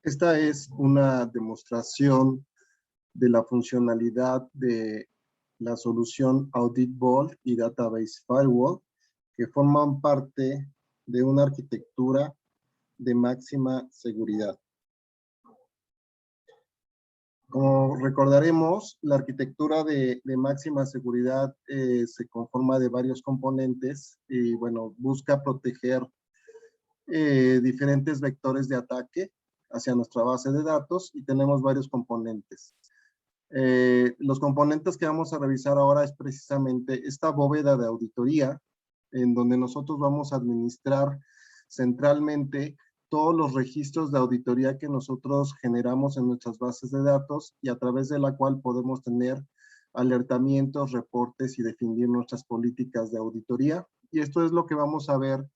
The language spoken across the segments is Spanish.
Esta es una demostración de la funcionalidad de la solución Audit Vault y Database Firewall, que forman parte de una arquitectura de máxima seguridad. Como recordaremos, la arquitectura de máxima seguridad se conforma de varios componentes y, bueno, busca proteger diferentes vectores de ataque hacia nuestra base de datos y tenemos varios componentes. Los componentes que vamos a revisar ahora es precisamente esta bóveda de auditoría, en donde nosotros vamos a administrar centralmente todos los registros de auditoría que nosotros generamos en nuestras bases de datos y a través de la cual podemos tener alertamientos, reportes y definir nuestras políticas de auditoría. Y esto es lo que vamos a ver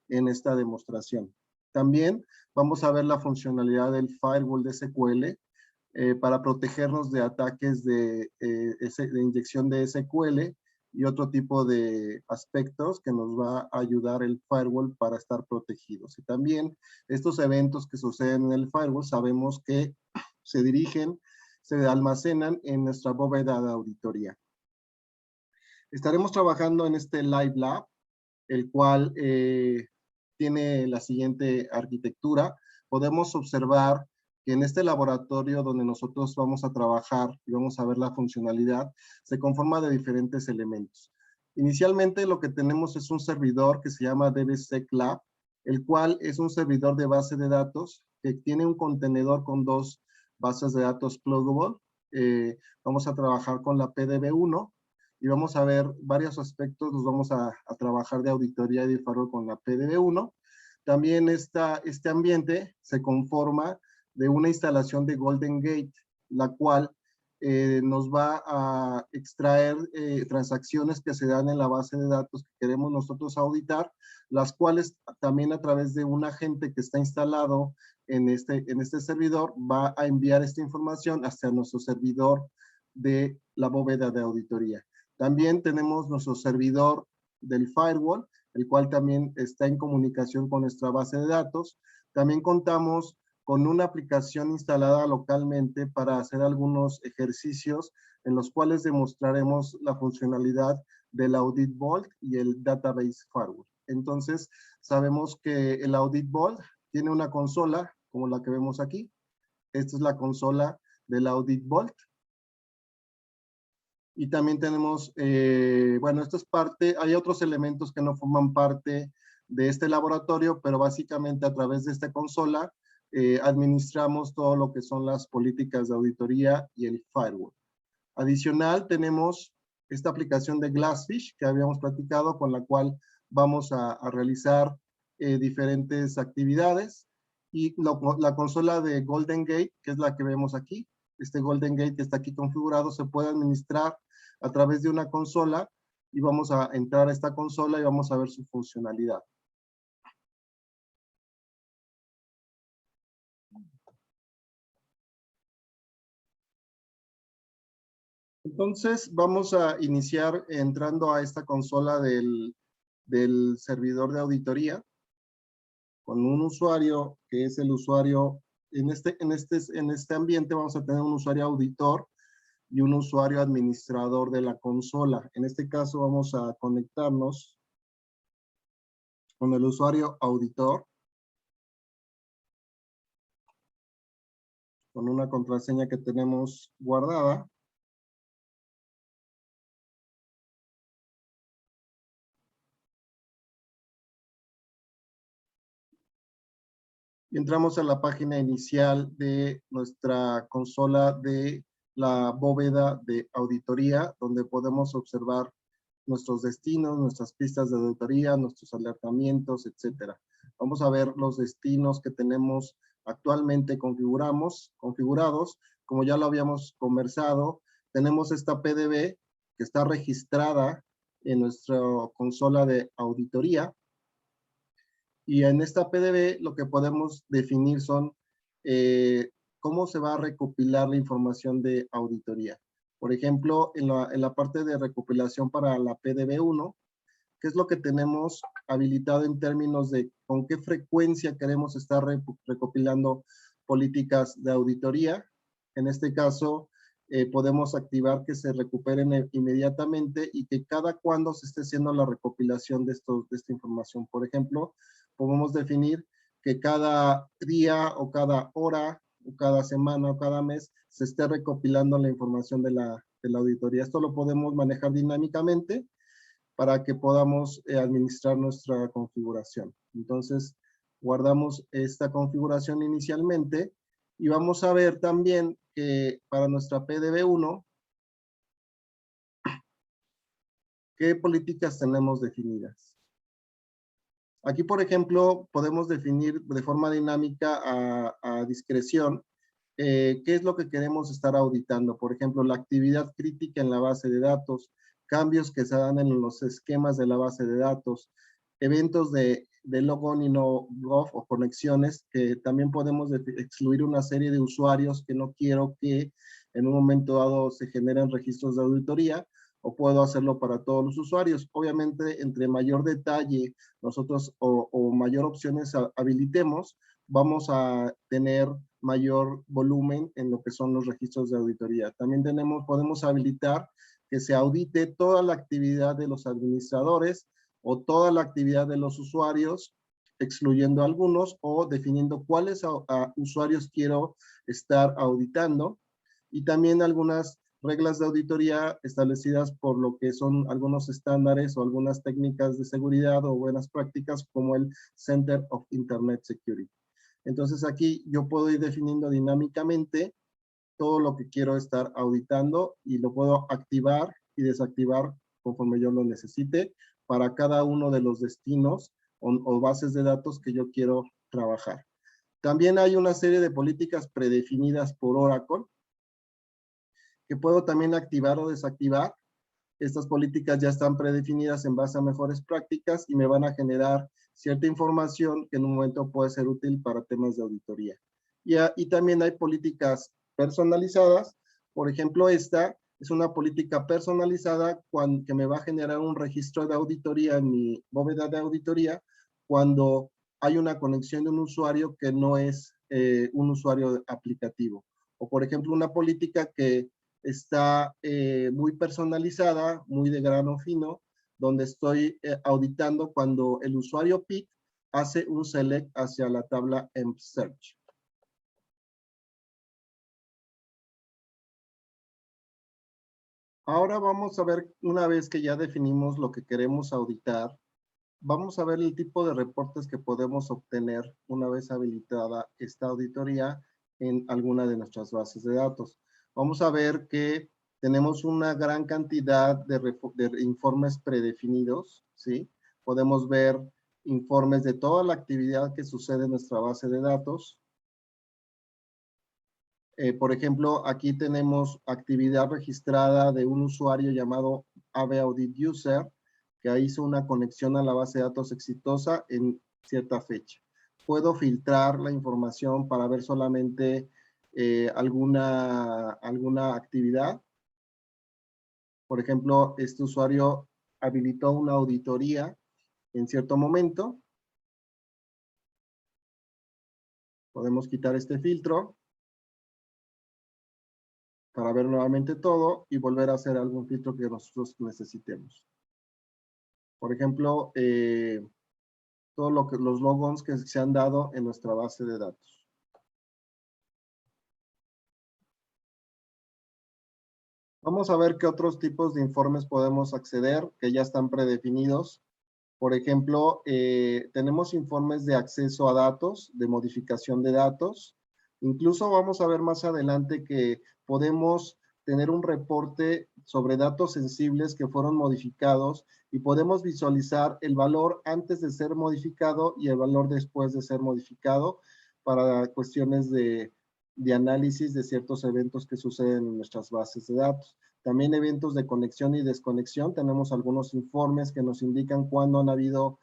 en esta demostración. También vamos a ver la funcionalidad del firewall de SQL para protegernos de ataques de inyección de SQL y otro tipo de aspectos que nos va a ayudar el firewall para estar protegidos. Y también estos eventos que suceden en el firewall sabemos que se dirigen, se almacenan en nuestra bóveda de auditoría. Estaremos trabajando en este Live Lab, el cual tiene la siguiente arquitectura. Podemos observar que en este laboratorio donde nosotros vamos a trabajar y vamos a ver la funcionalidad, se conforma de diferentes elementos. Inicialmente lo que tenemos es un servidor que se llama DBSecLab, el cual es un servidor de base de datos que tiene un contenedor con dos bases de datos pluggable. Vamos a trabajar con la PDB1 y vamos a ver varios aspectos. Los vamos a trabajar de auditoría y de firewall con la PDB1. También este ambiente se conforma de una instalación de Golden Gate, la cual nos va a extraer transacciones que se dan en la base de datos que queremos nosotros auditar, las cuales también a través de un agente que está instalado en este servidor va a enviar esta información hacia nuestro servidor de la bóveda de auditoría. También tenemos nuestro servidor del firewall, el cual también está en comunicación con nuestra base de datos. También contamos con una aplicación instalada localmente para hacer algunos ejercicios en los cuales demostraremos la funcionalidad del Audit Vault y el Database Firewall. Entonces, sabemos que el Audit Vault tiene una consola, como la que vemos aquí. Esta es la consola del Audit Vault. Y también tenemos, bueno, esto es parte, hay otros elementos que no forman parte de este laboratorio, pero básicamente a través de esta consola administramos todo lo que son las políticas de auditoría y el firewall. Adicional, tenemos esta aplicación de Glassfish que habíamos platicado, con la cual vamos a realizar diferentes actividades. Y la consola de Golden Gate, que es la que vemos aquí, este Golden Gate que está aquí configurado, se puede administrar a través de una consola y vamos a entrar a esta consola y vamos a ver su funcionalidad. Entonces, vamos a iniciar entrando a esta consola del servidor de auditoría con un usuario que es el usuario, en este ambiente vamos a tener un usuario auditor y un usuario administrador de la consola. En este caso vamos a conectarnos con el usuario auditor con una contraseña que tenemos guardada. Y entramos a la página inicial de nuestra consola de la bóveda de auditoría, donde podemos observar nuestros destinos, nuestras pistas de auditoría, nuestros alertamientos, etcétera. Vamos a ver los destinos que tenemos actualmente configurados. Como ya lo habíamos conversado, tenemos esta PDB que está registrada en nuestra consola de auditoría. Y en esta PDB lo que podemos definir son cómo se va a recopilar la información de auditoría. Por ejemplo, en la parte de recopilación para la PDB1, ¿qué es lo que tenemos habilitado en términos de con qué frecuencia queremos estar recopilando políticas de auditoría. En este caso, podemos activar que se recuperen inmediatamente y que cada cuando se esté haciendo la recopilación de esta información. Por ejemplo, podemos definir que cada día o cada hora o cada semana o cada mes se esté recopilando la información de la auditoría. Esto lo podemos manejar dinámicamente para que podamos administrar nuestra configuración. Entonces, guardamos esta configuración inicialmente y vamos a ver también que para nuestra PDB1, ¿qué políticas tenemos definidas? Aquí, por ejemplo, podemos definir de forma dinámica a discreción qué es lo que queremos estar auditando. Por ejemplo, la actividad crítica en la base de datos, cambios que se dan en los esquemas de la base de datos, eventos de logon y no log o conexiones, que también podemos excluir una serie de usuarios que no quiero que en un momento dado se generen registros de auditoría, o puedo hacerlo para todos los usuarios. Obviamente, entre mayor detalle nosotros o mayor opciones habilitemos, vamos a tener mayor volumen en lo que son los registros de auditoría. También podemos habilitar que se audite toda la actividad de los administradores o toda la actividad de los usuarios, excluyendo algunos o definiendo cuáles usuarios quiero estar auditando, y también algunas reglas de auditoría establecidas por lo que son algunos estándares o algunas técnicas de seguridad o buenas prácticas como el Center of Internet Security. Entonces aquí yo puedo ir definiendo dinámicamente todo lo que quiero estar auditando y lo puedo activar y desactivar conforme yo lo necesite para cada uno de los destinos o bases de datos que yo quiero trabajar. También hay una serie de políticas predefinidas por Oracle que puedo también activar o desactivar. Estas políticas ya están predefinidas en base a mejores prácticas y me van a generar cierta información que en un momento puede ser útil para temas de auditoría. Y también hay políticas personalizadas. Por ejemplo, esta es una política personalizada que me va a generar un registro de auditoría en mi bóveda de auditoría cuando hay una conexión de un usuario que no es un usuario aplicativo. O por ejemplo, una política que está muy personalizada, muy de grano fino, donde estoy auditando cuando el usuario PIC hace un select hacia la tabla EMP Search. Ahora vamos a ver, una vez que ya definimos lo que queremos auditar, vamos a ver el tipo de reportes que podemos obtener una vez habilitada esta auditoría en alguna de nuestras bases de datos. Vamos a ver que tenemos una gran cantidad de informes predefinidos, ¿sí? Podemos ver informes de toda la actividad que sucede en nuestra base de datos. Por ejemplo, aquí tenemos actividad registrada de un usuario llamado AB Audit User, que hizo una conexión a la base de datos exitosa en cierta fecha. Puedo filtrar la información para ver solamente alguna actividad. Por ejemplo, este usuario habilitó una auditoría en cierto momento. Podemos quitar este filtro para ver nuevamente todo y volver a hacer algún filtro que nosotros necesitemos. Por ejemplo, todos los logons que se han dado en nuestra base de datos. Vamos a ver qué otros tipos de informes podemos acceder que ya están predefinidos. Por ejemplo, tenemos informes de acceso a datos, de modificación de datos. Incluso vamos a ver más adelante que podemos tener un reporte sobre datos sensibles que fueron modificados y podemos visualizar el valor antes de ser modificado y el valor después de ser modificado para cuestiones de análisis de ciertos eventos que suceden en nuestras bases de datos. También eventos de conexión y desconexión. Tenemos algunos informes que nos indican cuándo han habido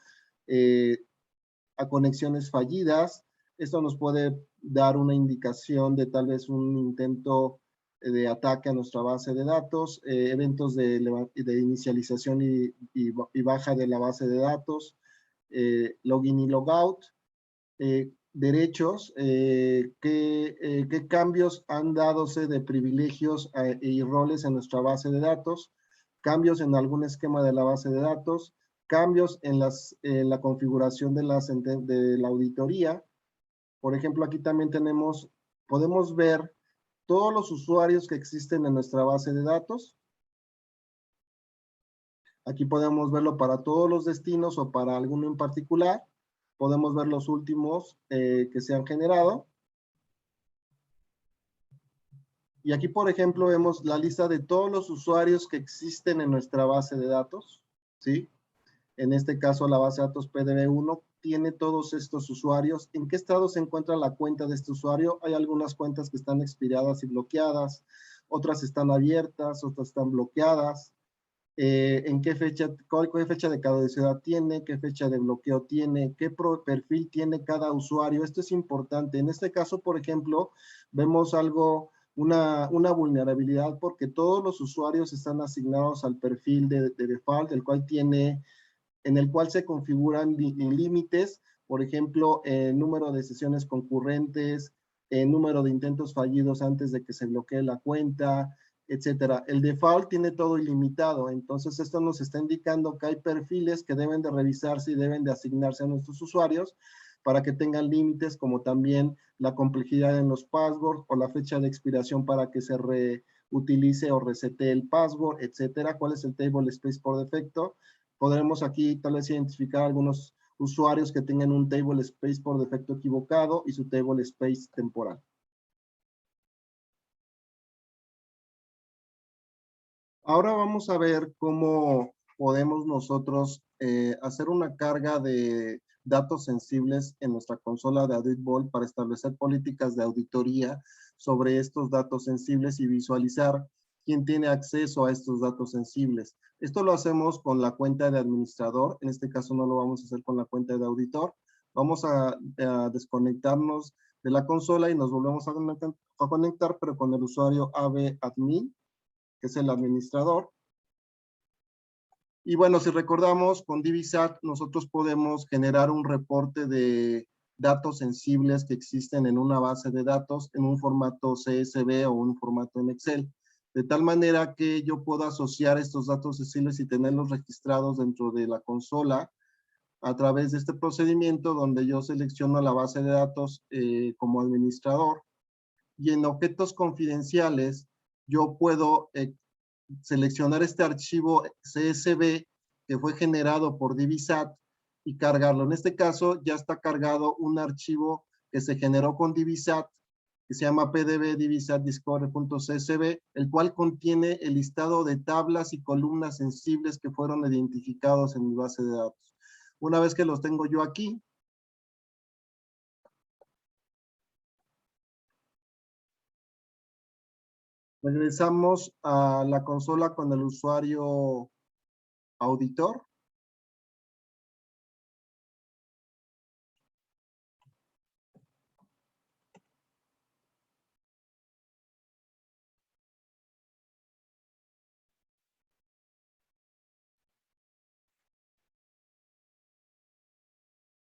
conexiones fallidas. Esto nos puede dar una indicación de tal vez un intento de ataque a nuestra base de datos, eventos de inicialización y baja de la base de datos, login y logout, derechos, qué cambios han dadose de privilegios y roles en nuestra base de datos, cambios en algún esquema de la base de datos, cambios en la configuración de la auditoría. Por ejemplo, aquí también podemos ver todos los usuarios que existen en nuestra base de datos. Aquí podemos verlo para todos los destinos o para alguno en particular. Podemos ver los últimos que se han generado. Y aquí, por ejemplo, vemos la lista de todos los usuarios que existen en nuestra base de datos, ¿sí? En este caso, la base de datos PDB1 tiene todos estos usuarios. ¿En qué estado se encuentra la cuenta de este usuario? Hay algunas cuentas que están expiradas y bloqueadas, otras están abiertas, otras están bloqueadas. En qué fecha, qué fecha de caducidad tiene, qué fecha de bloqueo tiene, qué perfil tiene cada usuario. Esto es importante. En este caso, por ejemplo, vemos una vulnerabilidad porque todos los usuarios están asignados al perfil de default, en el cual se configuran límites, por ejemplo, número de sesiones concurrentes, número de intentos fallidos antes de que se bloquee la cuenta, etcétera. El default tiene todo ilimitado, entonces esto nos está indicando que hay perfiles que deben de revisarse y deben de asignarse a nuestros usuarios para que tengan límites, como también la complejidad en los passwords o la fecha de expiración para que se reutilice o resete el password, etcétera. ¿Cuál es el table space por defecto? Podremos aquí tal vez identificar algunos usuarios que tengan un table space por defecto equivocado y su table space temporal. Ahora vamos a ver cómo podemos nosotros hacer una carga de datos sensibles en nuestra consola de Audit Vault para establecer políticas de auditoría sobre estos datos sensibles y visualizar quién tiene acceso a estos datos sensibles. Esto lo hacemos con la cuenta de administrador. En este caso no lo vamos a hacer con la cuenta de auditor. Vamos a desconectarnos de la consola y nos volvemos a conectar, pero con el usuario ABadmin, que es el administrador. Y bueno, si recordamos, con Divisat nosotros podemos generar un reporte de datos sensibles que existen en una base de datos en un formato CSV o un formato en Excel, de tal manera que yo puedo asociar estos datos sensibles y tenerlos registrados dentro de la consola a través de este procedimiento donde yo selecciono la base de datos como administrador, y en objetos confidenciales yo puedo seleccionar este archivo CSV que fue generado por Divisat y cargarlo. En este caso ya está cargado un archivo que se generó con Divisat, que se llama pdb divisat.discovery.csv, el cual contiene el listado de tablas y columnas sensibles que fueron identificados en mi base de datos. Una vez que los tengo yo aquí, regresamos a la consola con el usuario auditor.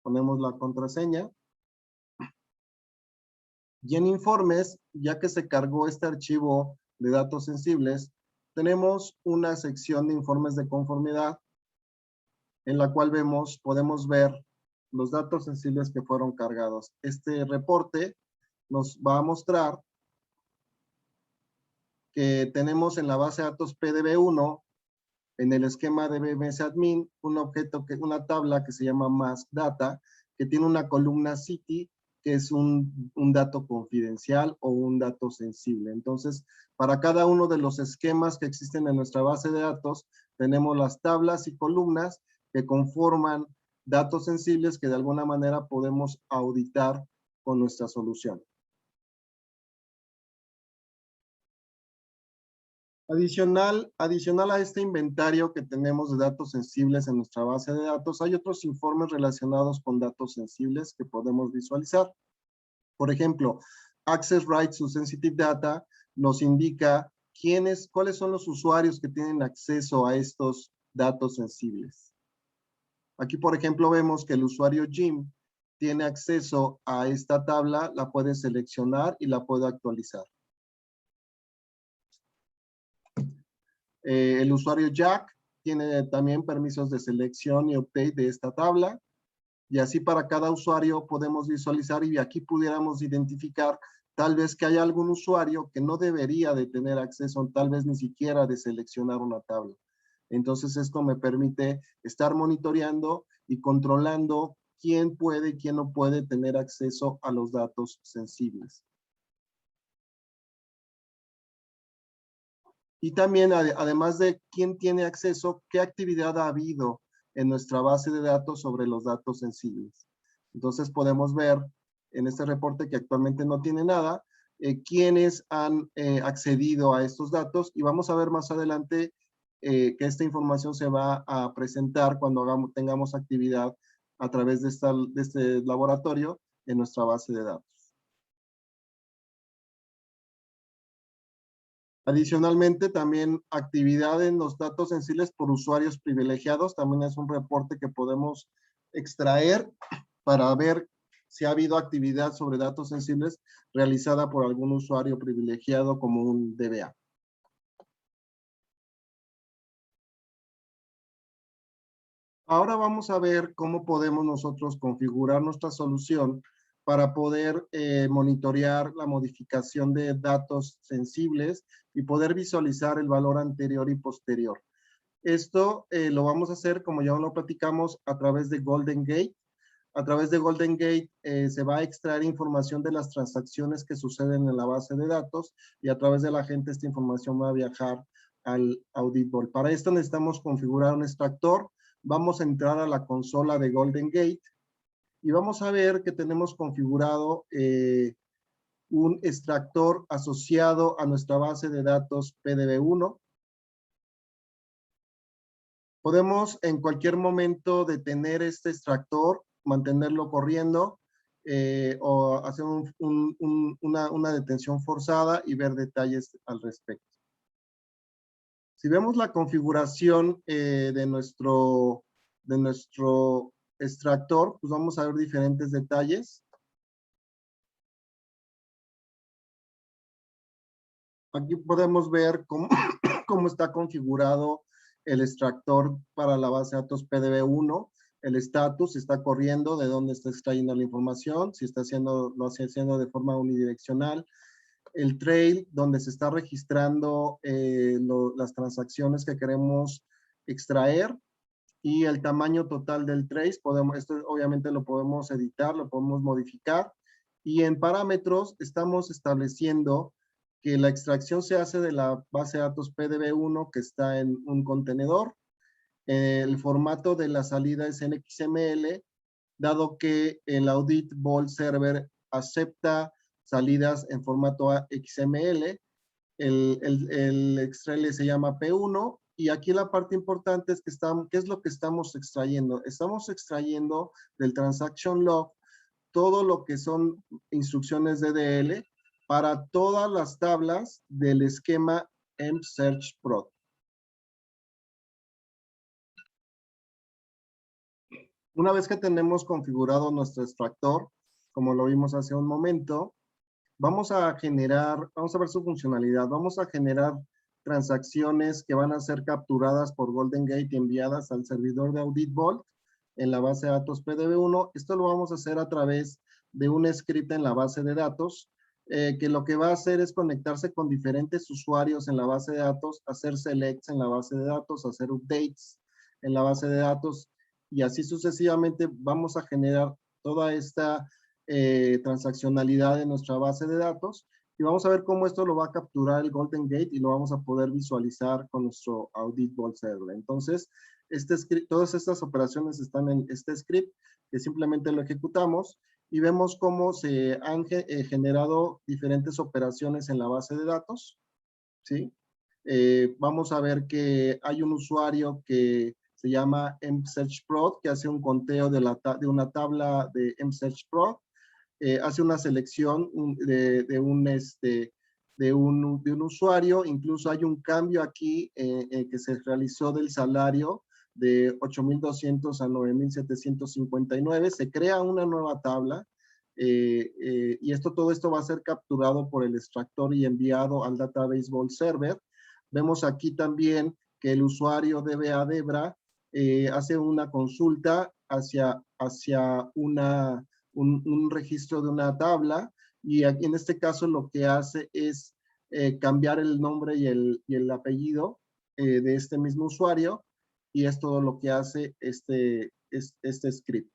Ponemos la contraseña. Y en informes, ya que se cargó este archivo de datos sensibles, tenemos una sección de informes de conformidad en la cual podemos ver los datos sensibles que fueron cargados. Este reporte nos va a mostrar que tenemos en la base de datos PDB1, en el esquema de BMS Admin, una tabla que se llama Mask Data, que tiene una columna City, que es un dato confidencial o un dato sensible. Entonces, para cada uno de los esquemas que existen en nuestra base de datos, tenemos las tablas y columnas que conforman datos sensibles que de alguna manera podemos auditar con nuestra solución. Adicional a este inventario que tenemos de datos sensibles en nuestra base de datos, hay otros informes relacionados con datos sensibles que podemos visualizar. Por ejemplo, Access Rights to Sensitive Data nos indica cuáles son los usuarios que tienen acceso a estos datos sensibles. Aquí, por ejemplo, vemos que el usuario Jim tiene acceso a esta tabla, la puede seleccionar y la puede actualizar. El usuario Jack tiene también permisos de selección y update de esta tabla. Y así para cada usuario podemos visualizar y aquí pudiéramos identificar tal vez que hay algún usuario que no debería de tener acceso, tal vez ni siquiera de seleccionar una tabla. Entonces esto me permite estar monitoreando y controlando quién puede y quién no puede tener acceso a los datos sensibles. Y también, además de quién tiene acceso, qué actividad ha habido en nuestra base de datos sobre los datos sensibles. Entonces podemos ver en este reporte que actualmente no tiene nada, quiénes han accedido a estos datos y vamos a ver más adelante que esta información se va a presentar cuando tengamos actividad a través de este laboratorio en nuestra base de datos. Adicionalmente, también actividad en los datos sensibles por usuarios privilegiados. También es un reporte que podemos extraer para ver si ha habido actividad sobre datos sensibles realizada por algún usuario privilegiado como un DBA. Ahora vamos a ver cómo podemos nosotros configurar nuestra solución para poder monitorear la modificación de datos sensibles y poder visualizar el valor anterior y posterior. Esto lo vamos a hacer, como ya lo platicamos, a través de Golden Gate. A través de Golden Gate se va a extraer información de las transacciones que suceden en la base de datos y a través de la gente esta información va a viajar al Audit Vault. Para esto necesitamos configurar un extractor. Vamos a entrar a la consola de Golden Gate y vamos a ver que tenemos configurado un extractor asociado a nuestra base de datos PDB1. Podemos en cualquier momento detener este extractor, mantenerlo corriendo o hacer una detención forzada y ver detalles al respecto. Si vemos la configuración de nuestro extractor, pues vamos a ver diferentes detalles. Aquí podemos ver cómo está configurado el extractor para la base de datos PDB1. El estatus está corriendo, de dónde está extrayendo la información, si está lo está haciendo de forma unidireccional. El trail, donde se está registrando las transacciones que queremos extraer y el tamaño total del trace. Esto obviamente lo podemos editar, lo podemos modificar. Y en parámetros estamos estableciendo que la extracción se hace de la base de datos PDB1 que está en un contenedor. El formato de la salida es en XML, dado que el Audit Vault Server acepta salidas en formato XML. El Excel se llama P1 y aquí la parte importante es que ¿qué es lo que estamos extrayendo? Estamos extrayendo del Transaction Log todo lo que son instrucciones de DL para todas las tablas del esquema mSearch-Prod. Una vez que tenemos configurado nuestro extractor, como lo vimos hace un momento, vamos a ver su funcionalidad. Vamos a generar transacciones que van a ser capturadas por Golden Gate y enviadas al servidor de Audit Vault en la base de datos PDB1. Esto lo vamos a hacer a través de un script en la base de datos, que lo que va a hacer es conectarse con diferentes usuarios en la base de datos, hacer selects en la base de datos, hacer updates en la base de datos, y así sucesivamente vamos a generar toda esta transaccionalidad en nuestra base de datos y vamos a ver cómo esto lo va a capturar el Golden Gate y lo vamos a poder visualizar con nuestro Audit Vault Server. Entonces, todas estas operaciones están en este script que simplemente lo ejecutamos y vemos cómo se han generado diferentes operaciones en la base de datos, ¿sí? Vamos a ver que hay un usuario que se llama mSearch-Prod, que hace un conteo de una tabla de mSearch-Prod, hace una selección de un usuario, incluso hay un cambio aquí que se realizó del salario de 8,200 a 9,759. Se crea una nueva tabla y todo esto va a ser capturado por el extractor y enviado al Database Vault Server. Vemos aquí también que el usuario DBA Debra hace una consulta hacia un registro de una tabla, y aquí en este caso lo que hace es cambiar el nombre y el apellido de este mismo usuario, y es todo lo que hace este script.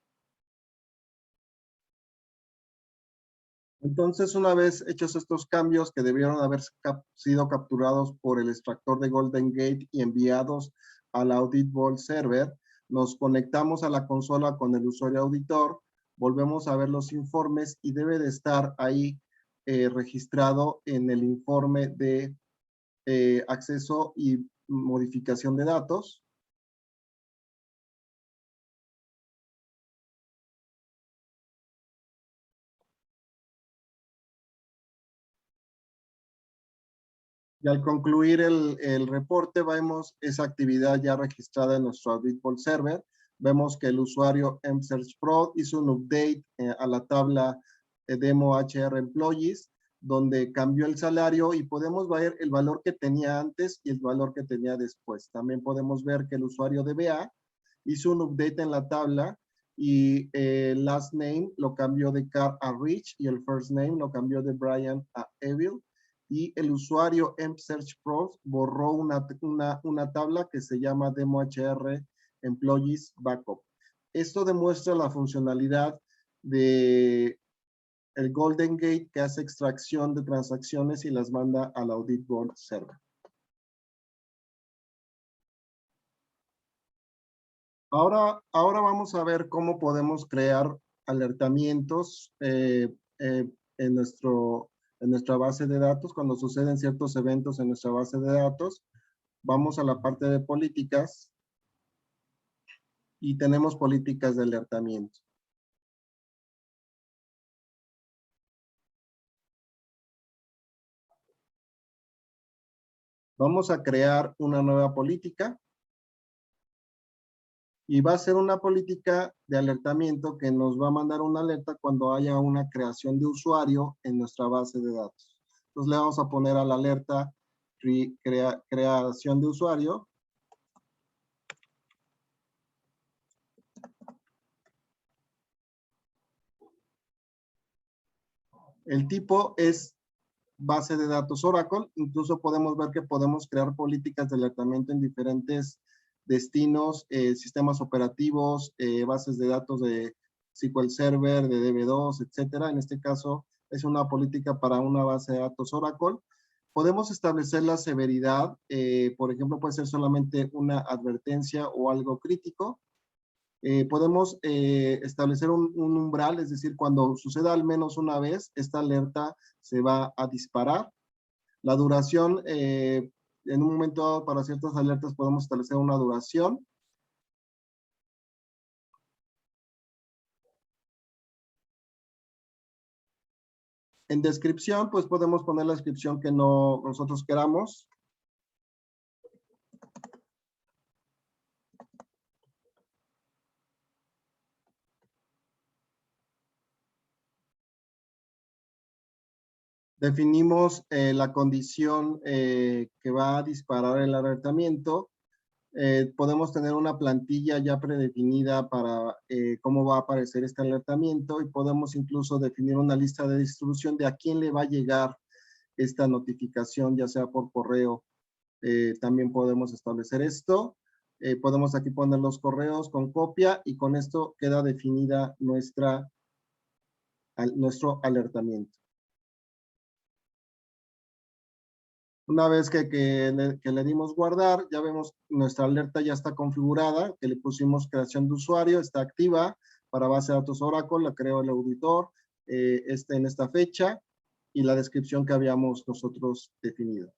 Entonces, una vez hechos estos cambios que debieron haber sido capturados por el extractor de Golden Gate y enviados al Audit Vault Server, nos conectamos a la consola con el usuario auditor, volvemos a ver los informes y debe de estar ahí registrado en el informe de acceso y modificación de datos. Y al concluir el reporte, vemos esa actividad ya registrada en nuestro Audit Vault Server. Vemos que el usuario mSearchPro hizo un update a la tabla Demo HR Employees, donde cambió el salario y podemos ver el valor que tenía antes y el valor que tenía después. También podemos ver que el usuario DBA hizo un update en la tabla y el last name lo cambió de Carl a Rich y el first name lo cambió de Brian a Evil. Y el usuario mSearchPro borró una tabla que se llama DemoHR Employees Backup. Esto demuestra la funcionalidad de el Golden Gate, que hace extracción de transacciones y las manda al Audit Vault Server. Ahora vamos a ver cómo podemos crear alertamientos en nuestra base de datos. Cuando suceden ciertos eventos en nuestra base de datos, vamos a la parte de políticas y tenemos políticas de alertamiento. Vamos a crear una nueva política y va a ser una política de alertamiento que nos va a mandar una alerta cuando haya una creación de usuario en nuestra base de datos. Entonces le vamos a poner a la alerta creación de usuario. El tipo es base de datos Oracle. Incluso podemos ver que podemos crear políticas de alertamiento en diferentes destinos, sistemas operativos, bases de datos de SQL Server, de DB2, etcétera. En este caso es una política para una base de datos Oracle. Podemos establecer la severidad, por ejemplo, puede ser solamente una advertencia o algo crítico. Podemos establecer un umbral, es decir, cuando suceda al menos una vez, esta alerta se va a disparar. La duración, en un momento dado para ciertas alertas podemos establecer una duración. En descripción, pues podemos poner la descripción que nosotros queramos. Definimos la condición que va a disparar el alertamiento. Podemos tener una plantilla ya predefinida para cómo va a aparecer este alertamiento, y podemos incluso definir una lista de distribución de a quién le va a llegar esta notificación, ya sea por correo. También podemos establecer esto. Podemos aquí poner los correos con copia y con esto queda definida nuestro alertamiento. Una vez que le dimos guardar, ya vemos nuestra alerta ya está configurada, que le pusimos creación de usuario, está activa para base de datos Oracle, la creó el auditor en esta fecha y la descripción que habíamos nosotros definido.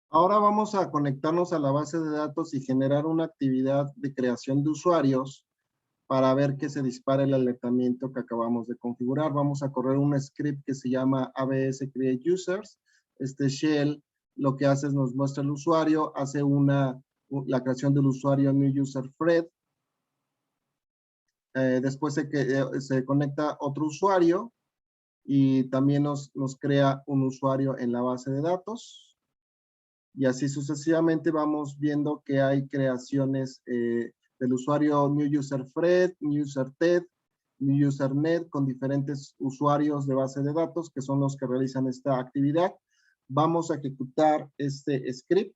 Ahora vamos a conectarnos a la base de datos y generar una actividad de creación de usuarios para ver que se dispare el alertamiento que acabamos de configurar. Vamos a correr un script que se llama ABS Create Users. Este shell lo que hace es nos muestra el usuario, hace la creación del usuario New User Thread. Después se conecta otro usuario y también nos crea un usuario en la base de datos. Y así sucesivamente vamos viendo que hay creaciones del usuario New User Thread, New User TED, New User Net con diferentes usuarios de base de datos que son los que realizan esta actividad. Vamos a ejecutar este script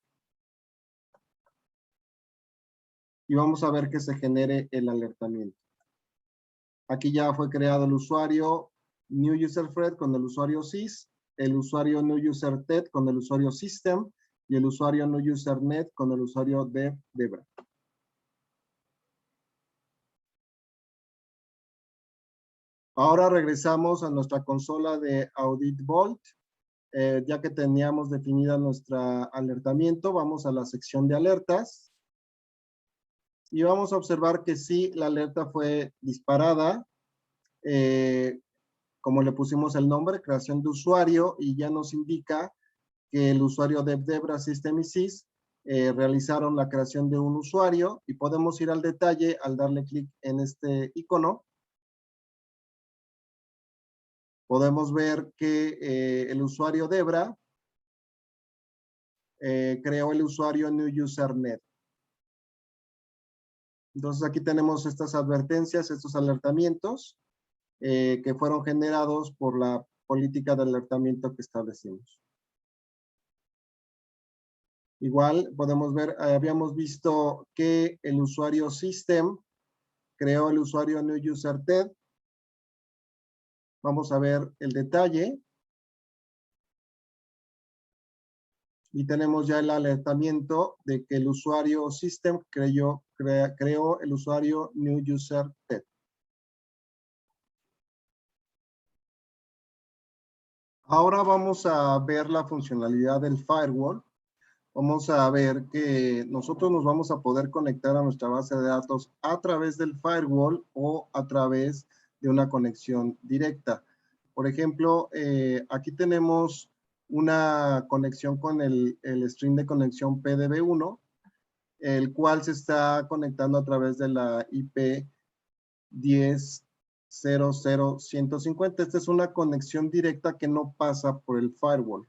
y vamos a ver que se genere el alertamiento. Aquí ya fue creado el usuario New User Thread con el usuario sys, el usuario New User TED con el usuario system y el usuario New User Net con el usuario Debra. Ahora regresamos a nuestra consola de Audit Vault. Ya que teníamos definida nuestra alertamiento, vamos a la sección de alertas. Y vamos a observar que sí, la alerta fue disparada. Como le pusimos el nombre, creación de usuario, y ya nos indica que el usuario de Debra, System y sys realizaron la creación de un usuario, y podemos ir al detalle al darle clic en este icono. Podemos ver que el usuario Debra creó el usuario New User Net. Entonces aquí tenemos estas advertencias, estos alertamientos que fueron generados por la política de alertamiento que establecimos. Igual podemos ver, habíamos visto que el usuario System creó el usuario New User TED. Vamos a ver el detalle. Y tenemos ya el alertamiento de que el usuario System creó el usuario New User TED. Ahora vamos a ver la funcionalidad del firewall. Vamos a ver que nosotros nos vamos a poder conectar a nuestra base de datos a través del firewall o a través de una conexión directa. Por ejemplo, aquí tenemos una conexión con el string de conexión PDB1, el cual se está conectando a través de la IP 10.0.0.150. Esta es una conexión directa que no pasa por el firewall.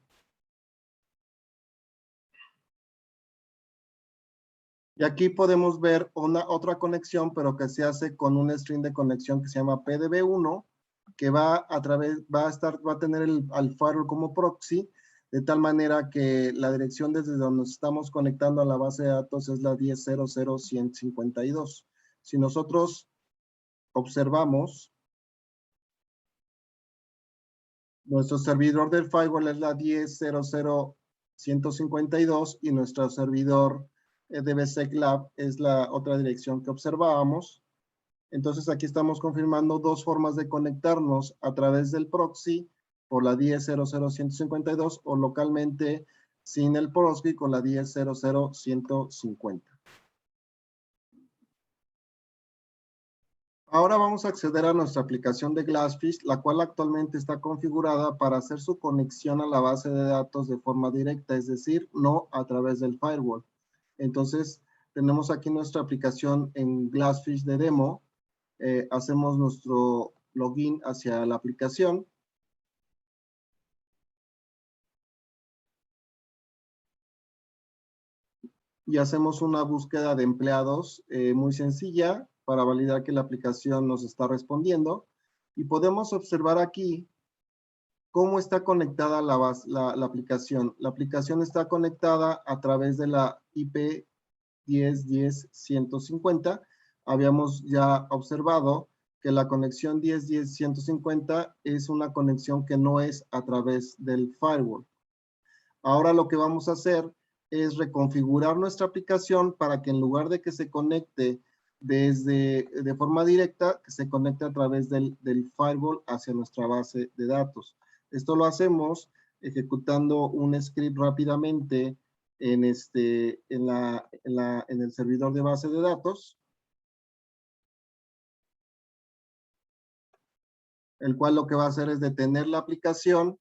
Y aquí podemos ver otra conexión, pero que se hace con un string de conexión que se llama PDB1, que va a tener al firewall como proxy, de tal manera que la dirección desde donde nos estamos conectando a la base de datos es la 10.0.0.152. Si nosotros observamos, nuestro servidor del firewall es la 10.0.0.152 y nuestro servidor DBSec Lab es la otra dirección que observábamos. Entonces aquí estamos confirmando dos formas de conectarnos a través del proxy por la 10.0.0.152 o localmente sin el proxy con la 10.0.0.150. Ahora vamos a acceder a nuestra aplicación de Glassfish, la cual actualmente está configurada para hacer su conexión a la base de datos de forma directa, es decir, no a través del firewall. Entonces, tenemos aquí nuestra aplicación en Glassfish de demo. Hacemos nuestro login hacia la aplicación. Y hacemos una búsqueda de empleados muy sencilla para validar que la aplicación nos está respondiendo. Y podemos observar aquí cómo está conectada la aplicación. La aplicación está conectada a través de la IP 10.10.150. Habíamos ya observado que la conexión 10.10.150 es una conexión que no es a través del firewall. Ahora lo que vamos a hacer es reconfigurar nuestra aplicación para que en lugar de que se conecte de forma directa, que se conecte a través del firewall hacia nuestra base de datos. Esto lo hacemos ejecutando un script rápidamente en el servidor de base de datos, el cual lo que va a hacer es detener la aplicación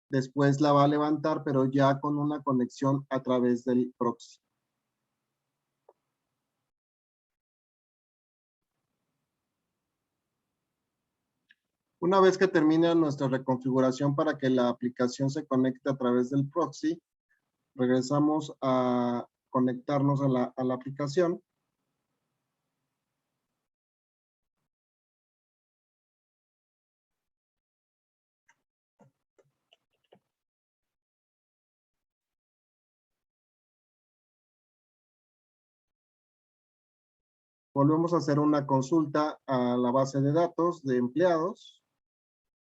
después la va a levantar, pero ya con una conexión a través del proxy. Una vez que termina nuestra reconfiguración para que la aplicación se conecte a través del proxy, regresamos a conectarnos a la aplicación. Volvemos a hacer una consulta a la base de datos de empleados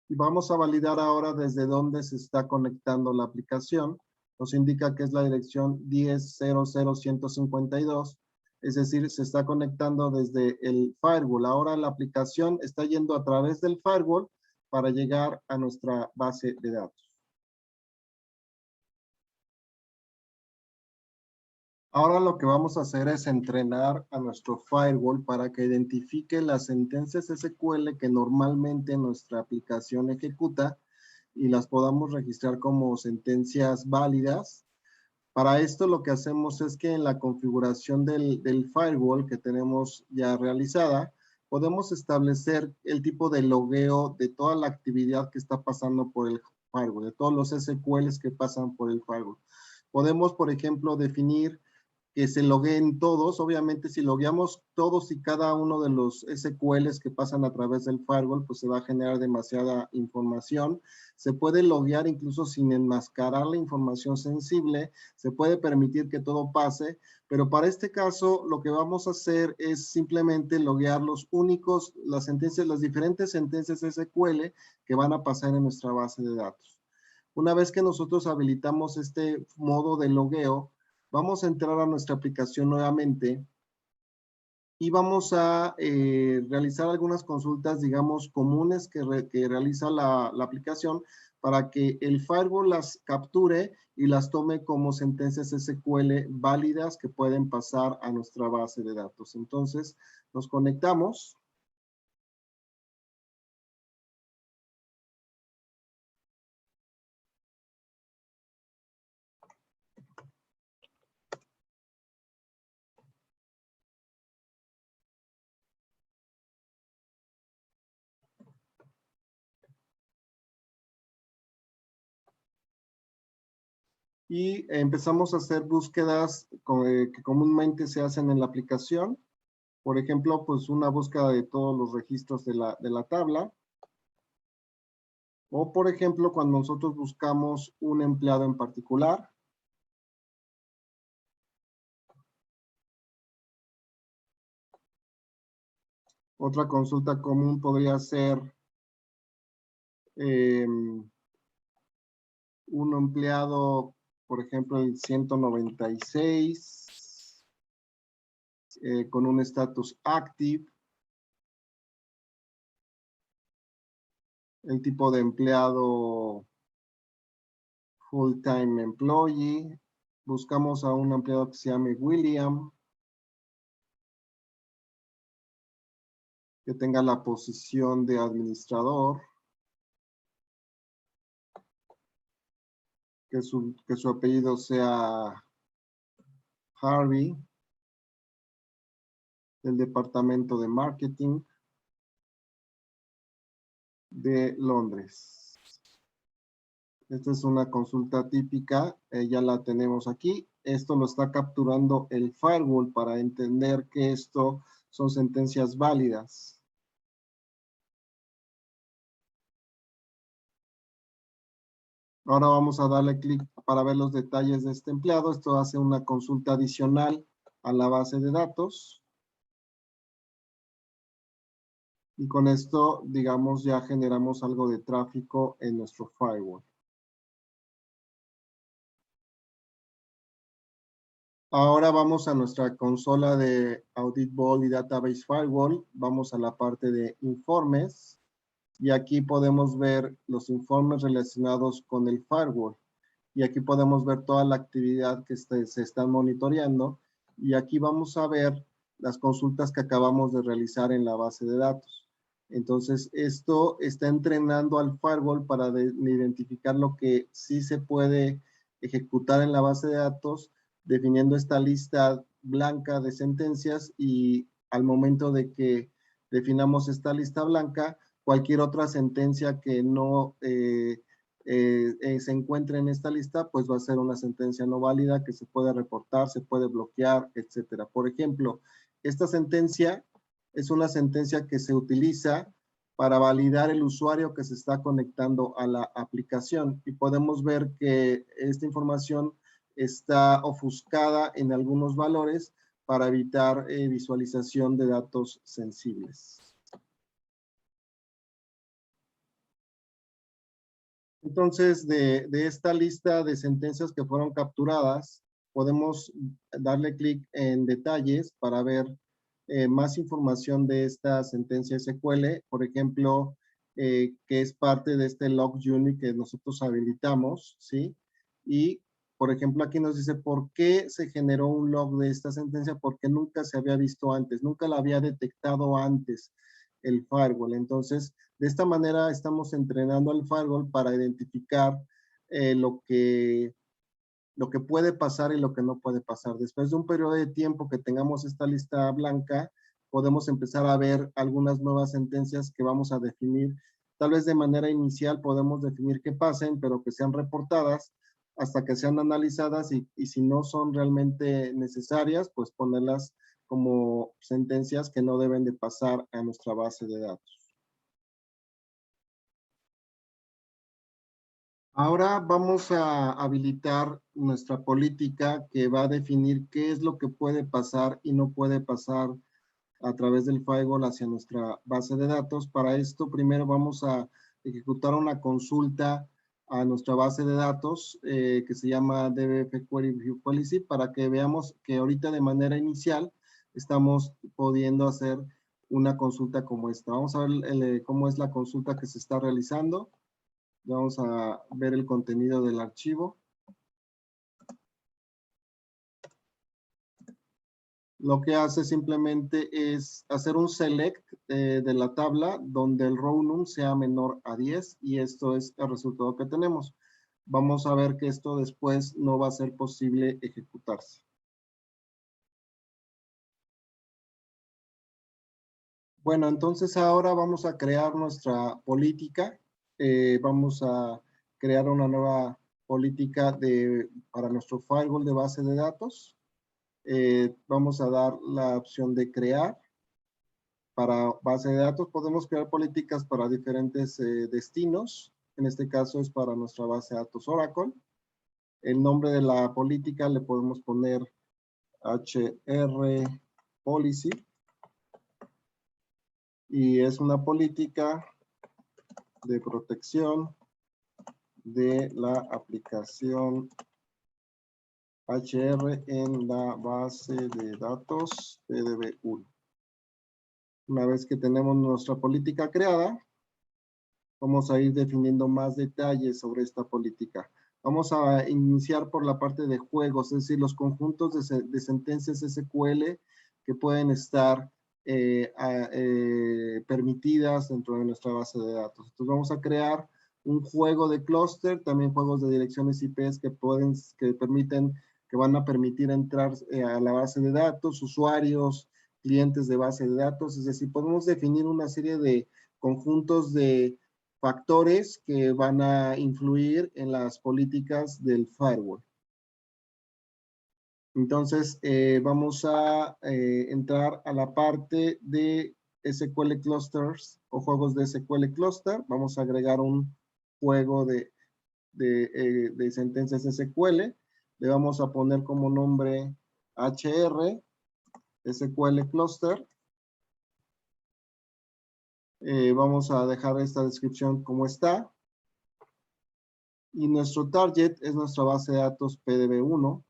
y vamos a validar ahora desde dónde se está conectando la aplicación. Nos indica que es la dirección 10.0.0.152, es decir, se está conectando desde el firewall. Ahora la aplicación está yendo a través del firewall para llegar a nuestra base de datos. Ahora lo que vamos a hacer es entrenar a nuestro firewall para que identifique las sentencias SQL que normalmente nuestra aplicación ejecuta y las podamos registrar como sentencias válidas. Para esto lo que hacemos es que en la configuración del firewall que tenemos ya realizada, podemos establecer el tipo de logueo de toda la actividad que está pasando por el firewall, de todos los SQLs que pasan por el firewall. Podemos, por ejemplo, definir que se logueen todos. Obviamente, si logueamos todos y cada uno de los SQLs que pasan a través del firewall, pues se va a generar demasiada información. Se puede loguear incluso sin enmascarar la información sensible. Se puede permitir que todo pase, pero para este caso lo que vamos a hacer es simplemente loguear los únicos, las sentencias, las diferentes sentencias SQL que van a pasar en nuestra base de datos. Una vez que nosotros habilitamos este modo de logueo, vamos a entrar a nuestra aplicación nuevamente y vamos a realizar algunas consultas, digamos, comunes que realiza la aplicación para que el firewall las capture y las tome como sentencias SQL válidas que pueden pasar a nuestra base de datos. Entonces, nos conectamos. Y empezamos a hacer búsquedas que comúnmente se hacen en la aplicación. Por ejemplo, pues una búsqueda de todos los registros de la tabla. O, por ejemplo, cuando nosotros buscamos un empleado en particular. Otra consulta común podría ser un empleado, por ejemplo, el 196, con un estatus active. El tipo de empleado full-time employee. Buscamos a un empleado que se llame William, que tenga la posición de administrador, que su apellido sea Harvey, del departamento de marketing de Londres. Esta es una consulta típica, ya la tenemos aquí. Esto lo está capturando el firewall para entender que esto son sentencias válidas. Ahora vamos a darle clic para ver los detalles de este empleado. Esto hace una consulta adicional a la base de datos. Y con esto, digamos, ya generamos algo de tráfico en nuestro firewall. Ahora vamos a nuestra consola de Audit Vault y Database Firewall. Vamos a la parte de informes. Y aquí podemos ver los informes relacionados con el firewall. Y aquí podemos ver toda la actividad que se está monitoreando. Y aquí vamos a ver las consultas que acabamos de realizar en la base de datos. Entonces, esto está entrenando al firewall para identificar lo que sí se puede ejecutar en la base de datos, definiendo esta lista blanca de sentencias, y al momento de que definamos esta lista blanca, cualquier otra sentencia que no se encuentre en esta lista, pues va a ser una sentencia no válida que se puede reportar, se puede bloquear, etcétera. Por ejemplo, esta sentencia es una sentencia que se utiliza para validar el usuario que se está conectando a la aplicación, y podemos ver que esta información está ofuscada en algunos valores para evitar visualización de datos sensibles. Entonces, de esta lista de sentencias que fueron capturadas, podemos darle clic en detalles para ver más información de esta sentencia SQL, por ejemplo, que es parte de este log unit que nosotros habilitamos, ¿sí? Y, por ejemplo, aquí nos dice por qué se generó un log de esta sentencia, porque nunca se había visto antes, nunca la había detectado antes el firewall. Entonces, de esta manera estamos entrenando al firewall para identificar lo que puede pasar y lo que no puede pasar. Después de un periodo de tiempo que tengamos esta lista blanca, podemos empezar a ver algunas nuevas sentencias que vamos a definir. Tal vez de manera inicial podemos definir que pasen, pero que sean reportadas hasta que sean analizadas, y si no son realmente necesarias, pues ponerlas como sentencias que no deben de pasar a nuestra base de datos. Ahora vamos a habilitar nuestra política que va a definir qué es lo que puede pasar y no puede pasar a través del firewall hacia nuestra base de datos. Para esto, primero vamos a ejecutar una consulta a nuestra base de datos que se llama DBF Query View Policy, para que veamos que ahorita de manera inicial estamos pudiendo hacer una consulta como esta. Vamos a ver cómo es la consulta que se está realizando. Vamos a ver el contenido del archivo. Lo que hace simplemente es hacer un select de la tabla donde el row num sea menor a 10, y esto es el resultado que tenemos. Vamos a ver que esto después no va a ser posible ejecutarse. Bueno, entonces ahora vamos a crear nuestra política. Vamos a crear una nueva política para nuestro firewall de base de datos. Vamos a dar la opción de crear. Para base de datos podemos crear políticas para diferentes destinos. En este caso es para nuestra base de datos Oracle. El nombre de la política le podemos poner HR Policy. Y es una política de protección de la aplicación HR en la base de datos PDB1. Una vez que tenemos nuestra política creada, vamos a ir definiendo más detalles sobre esta política. Vamos a iniciar por la parte de juegos, es decir, los conjuntos de sentencias SQL que pueden estar permitidas dentro de nuestra base de datos. Entonces vamos a crear un juego de clúster, también juegos de direcciones IPs que van a permitir entrar a la base de datos, usuarios, clientes de base de datos. Es decir, podemos definir una serie de conjuntos de factores que van a influir en las políticas del firewall. Entonces, vamos a entrar a la parte de SQL Clusters o juegos de SQL Cluster. Vamos a agregar un juego de sentencias SQL. Le vamos a poner como nombre HR SQL Cluster. Vamos a dejar esta descripción como está. Y nuestro target es nuestra base de datos PDB1.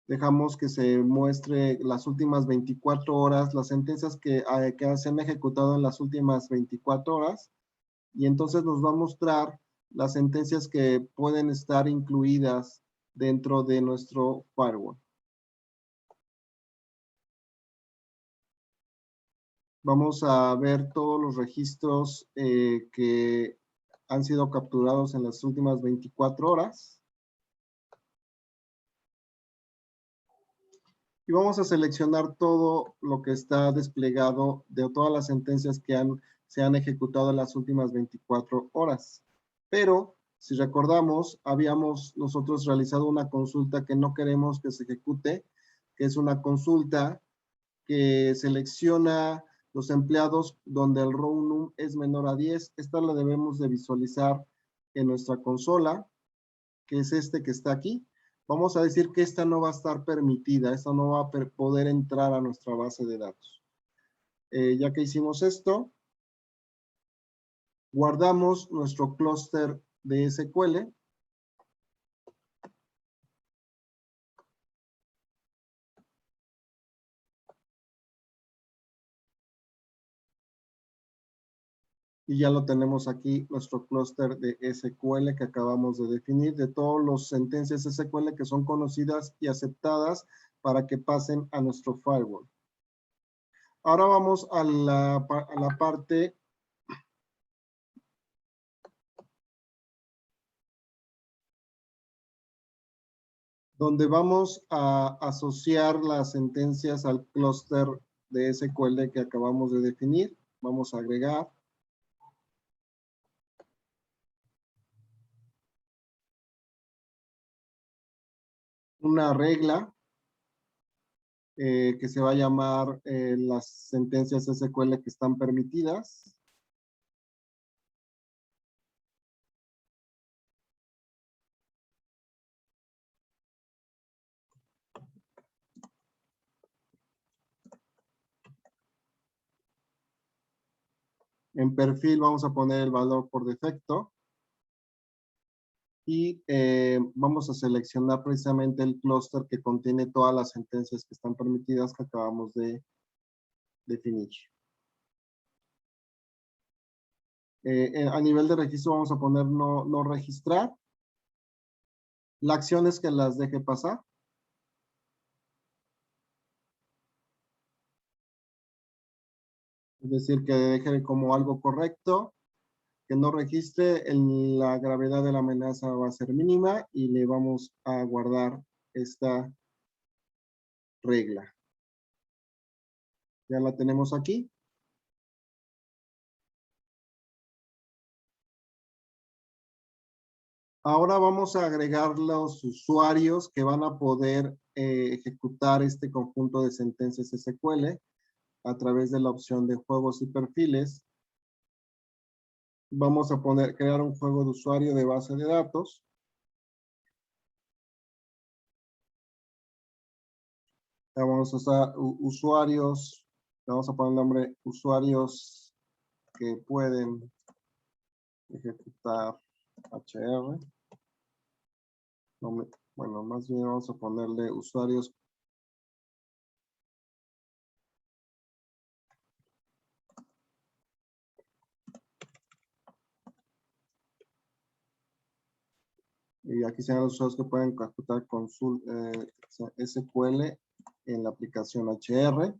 Dejamos que se muestre las últimas 24 horas, las sentencias que se han ejecutado en las últimas 24 horas. Y entonces nos va a mostrar las sentencias que pueden estar incluidas dentro de nuestro firewall. Vamos a ver todos los registros que han sido capturados en las últimas 24 horas. Y vamos a seleccionar todo lo que está desplegado de todas las sentencias que se han ejecutado en las últimas 24 horas. Pero, si recordamos, habíamos nosotros realizado una consulta que no queremos que se ejecute, que es una consulta que selecciona los empleados donde el row num es menor a 10. Esta la debemos de visualizar en nuestra consola, que es este que está aquí. Vamos a decir que esta no va a estar permitida, esta no va a poder entrar a nuestra base de datos. Ya que hicimos esto, guardamos nuestro clúster de SQL. Y ya lo tenemos aquí, nuestro clúster de SQL que acabamos de definir, de todas las sentencias SQL que son conocidas y aceptadas para que pasen a nuestro firewall. Ahora vamos a la parte donde vamos a asociar las sentencias al clúster de SQL que acabamos de definir. Vamos a agregar una regla que se va a llamar las sentencias SQL que están permitidas. En perfil vamos a poner el valor por defecto. Y vamos a seleccionar precisamente el clúster que contiene todas las sentencias que están permitidas que acabamos de definir. A nivel de registro vamos a poner no registrar. La acción es que las deje pasar. Es decir, que deje como algo correcto, que no registre, la gravedad de la amenaza va a ser mínima y le vamos a guardar esta regla. Ya la tenemos aquí. Ahora vamos a agregar los usuarios que van a poder ejecutar este conjunto de sentencias SQL a través de la opción de juegos y perfiles. Vamos a crear un juego de usuario de base de datos. Vamos a usar usuarios, vamos a poner el nombre usuarios que pueden ejecutar HR. Bueno, más bien vamos a ponerle usuarios y aquí serán los usuarios que pueden ejecutar SQL en la aplicación HR.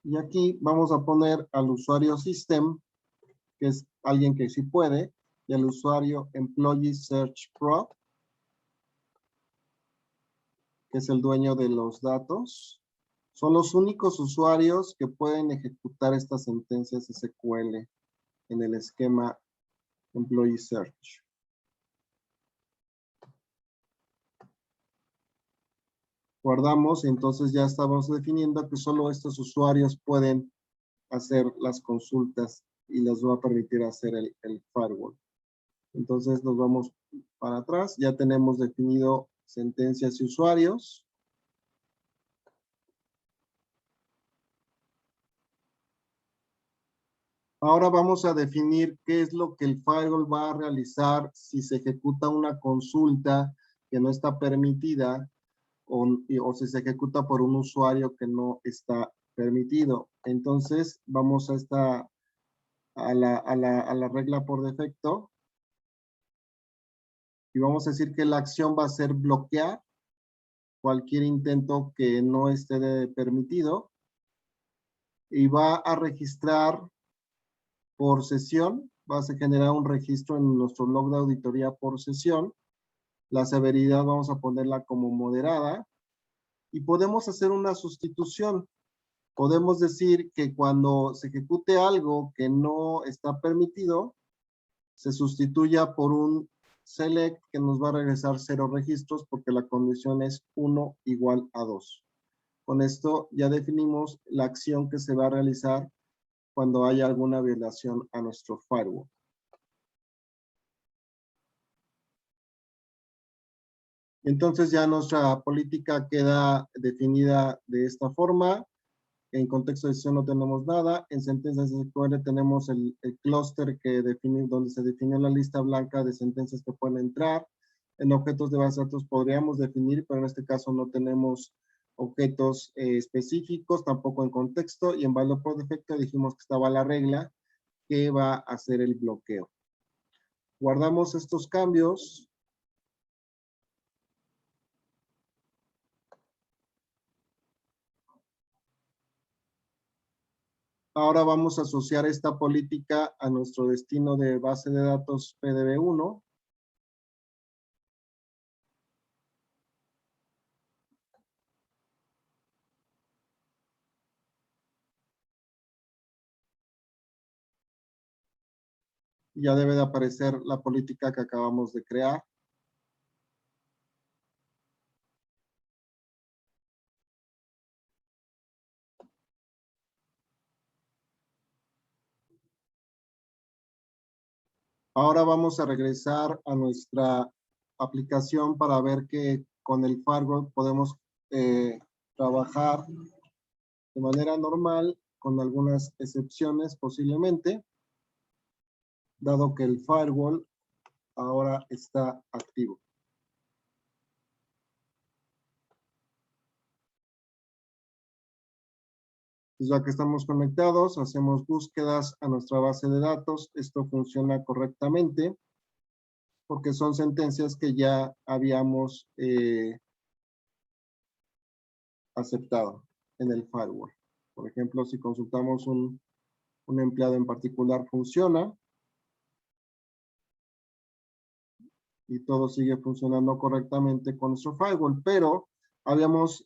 Y aquí vamos a poner al usuario System, que es alguien que sí puede, y al usuario Employee Search Pro, que es el dueño de los datos. Son los únicos usuarios que pueden ejecutar estas sentencias SQL en el esquema Employee Search. Guardamos y entonces ya estamos definiendo que solo estos usuarios pueden hacer las consultas y les va a permitir hacer el firewall. Entonces nos vamos para atrás. Ya tenemos definido sentencias y usuarios. Ahora vamos a definir qué es lo que el firewall va a realizar si se ejecuta una consulta que no está permitida o si se ejecuta por un usuario que no está permitido. Entonces vamos a la regla por defecto Y vamos a decir que la acción va a ser bloquear cualquier intento que no esté permitido y va a registrar por sesión, va a generar un registro en nuestro log de auditoría por sesión. La severidad vamos a ponerla como moderada y podemos hacer una sustitución. Podemos decir que cuando se ejecute algo que no está permitido, se sustituya por un select que nos va a regresar 0 registros porque la condición es 1 igual a 2. Con esto ya definimos la acción que se va a realizar cuando haya alguna violación a nuestro firewall. Entonces ya nuestra política queda definida de esta forma. En contexto de sesión no tenemos nada. En sentencias SQL tenemos el clúster que define, donde se definió la lista blanca de sentencias que pueden entrar. En objetos de base de datos podríamos definir, pero en este caso no tenemos objetos específicos, tampoco en contexto. Y en valor por defecto dijimos que estaba la regla que va a hacer el bloqueo. Guardamos estos cambios. Ahora vamos a asociar esta política a nuestro destino de base de datos PDB1. Ya debe de aparecer la política que acabamos de crear. Ahora vamos a regresar a nuestra aplicación para ver que con el firewall podemos trabajar de manera normal, con algunas excepciones posiblemente, dado que el firewall ahora está activo. Ya que estamos conectados, hacemos búsquedas a nuestra base de datos. Esto funciona correctamente porque son sentencias que ya habíamos aceptado en el firewall. Por ejemplo, si consultamos un empleado en particular, funciona y todo sigue funcionando correctamente con nuestro firewall, pero habíamos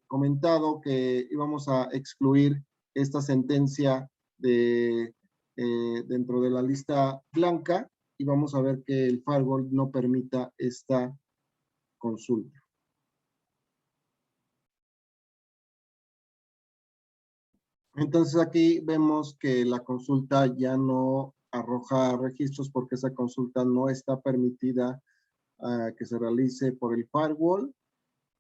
comentado que íbamos a excluir esta sentencia dentro de la lista blanca y vamos a ver que el firewall no permita esta consulta. Entonces aquí vemos que la consulta ya no arroja registros porque esa consulta no está permitida que se realice por el firewall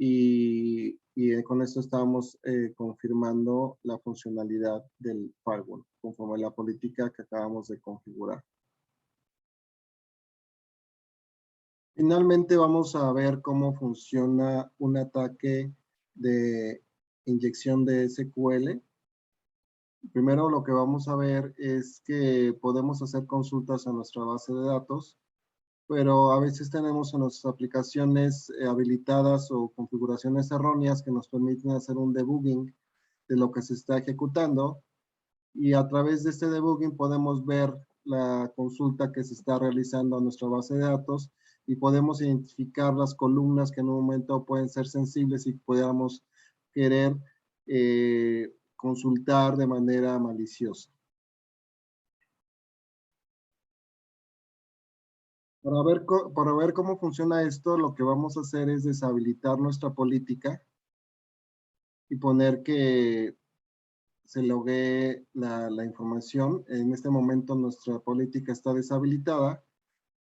y con esto estamos confirmando la funcionalidad del firewall conforme a la política que acabamos de configurar. Finalmente vamos a ver cómo funciona un ataque de inyección de SQL. Primero lo que vamos a ver es que podemos hacer consultas a nuestra base de datos, pero a veces tenemos en nuestras aplicaciones habilitadas o configuraciones erróneas que nos permiten hacer un debugging de lo que se está ejecutando y a través de este debugging podemos ver la consulta que se está realizando a nuestra base de datos y podemos identificar las columnas que en un momento pueden ser sensibles y pudiéramos querer consultar de manera maliciosa. Para ver cómo funciona esto, lo que vamos a hacer es deshabilitar nuestra política y poner que se logue la información. En este momento nuestra política está deshabilitada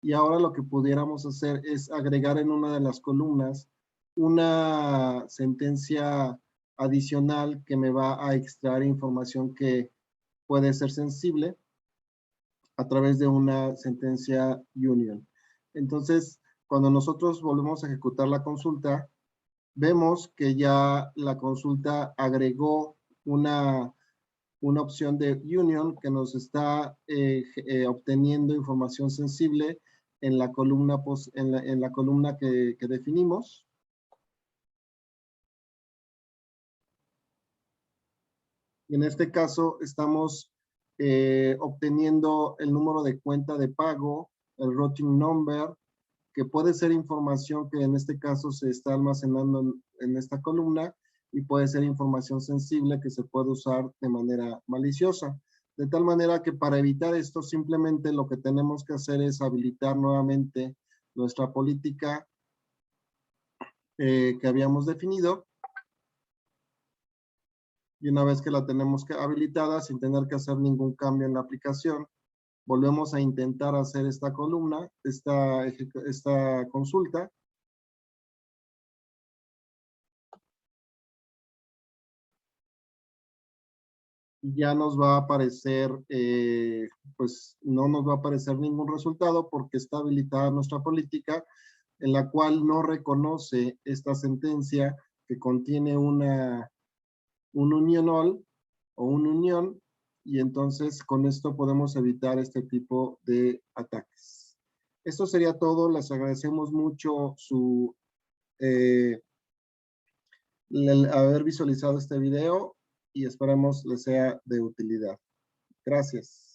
y ahora lo que pudiéramos hacer es agregar en una de las columnas una sentencia adicional que me va a extraer información que puede ser sensible a través de una sentencia union. Entonces, cuando nosotros volvemos a ejecutar la consulta, vemos que ya la consulta agregó una opción de union que nos está obteniendo información sensible en la columna, en la columna que definimos. Y en este caso estamos obteniendo el número de cuenta de pago, el routing number, que puede ser información que en este caso se está almacenando en esta columna y puede ser información sensible que se puede usar de manera maliciosa. De tal manera que para evitar esto, simplemente lo que tenemos que hacer es habilitar nuevamente nuestra política que habíamos definido. Y una vez que la tenemos habilitada, sin tener que hacer ningún cambio en la aplicación, volvemos a intentar hacer esta columna, esta consulta. Ya nos va a aparecer, pues no nos va a aparecer ningún resultado porque está habilitada nuestra política en la cual no reconoce esta sentencia que contiene un union all o una unión, y entonces con esto podemos evitar este tipo de ataques. Esto sería todo. Les agradecemos mucho haber visualizado este video y esperamos les sea de utilidad. Gracias.